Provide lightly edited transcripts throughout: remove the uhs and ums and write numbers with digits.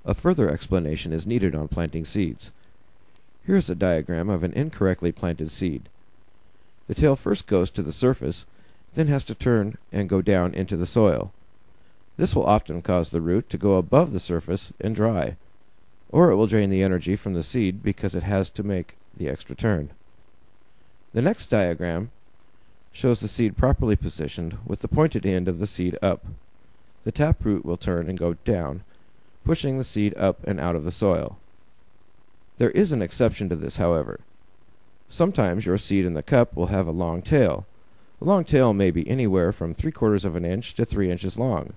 A further explanation is needed on planting seeds. Here is a diagram of an incorrectly planted seed. The tail first goes to the surface, then has to turn and go down into the soil. This will often cause the root to go above the surface and dry, or it will drain the energy from the seed because it has to make the extra turn. The next diagram shows the seed properly positioned with the pointed end of the seed up. The taproot will turn and go down, pushing the seed up and out of the soil. There is an exception to this, however. Sometimes your seed in the cup will have a long tail. A long tail may be anywhere from 3/4 of an inch to 3 inches long.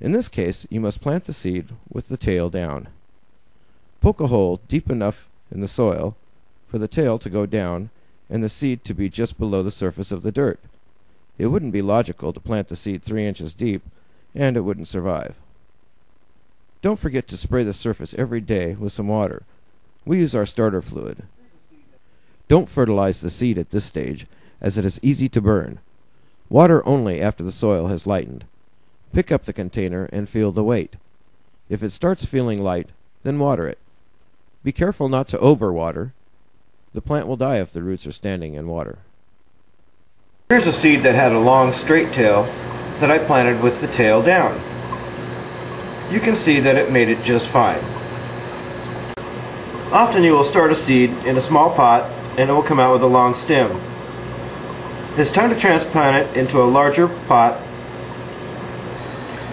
In this case, you must plant the seed with the tail down. Poke a hole deep enough in the soil for the tail to go down and the seed to be just below the surface of the dirt. It wouldn't be logical to plant the seed 3 inches deep, and it wouldn't survive. Don't forget to spray the surface every day with some water. We use our starter fluid. Don't fertilize the seed at this stage, as it is easy to burn. Water only after the soil has lightened. Pick up the container and feel the weight. If it starts feeling light, then water it. Be careful not to overwater. The plant will die if the roots are standing in water. Here's a seed that had a long straight tail that I planted with the tail down. You can see that it made it just fine. Often you will start a seed in a small pot and it will come out with a long stem. It's time to transplant it into a larger pot.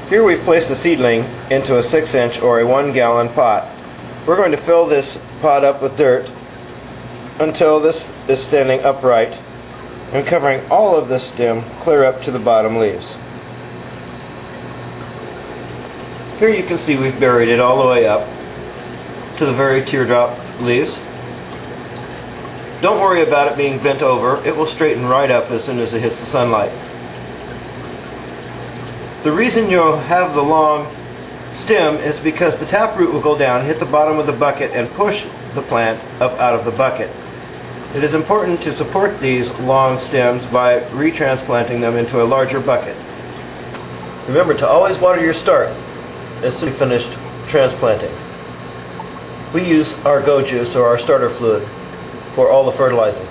Here we've placed the seedling into a 6-inch or a 1-gallon pot. We're going to fill this pot up with dirt until this is standing upright and covering all of this stem clear up to the bottom leaves. Here you can see we've buried it all the way up to the very teardrop leaves. Don't worry about it being bent over. It will straighten right up as soon as it hits the sunlight. The reason you'll have the long stem is because the taproot will go down, hit the bottom of the bucket, and push the plant up out of the bucket. It is important to support these long stems by retransplanting them into a larger bucket. Remember to always water your start as soon as you finished transplanting. We use our Go Juice or our starter fluid for all the fertilizing.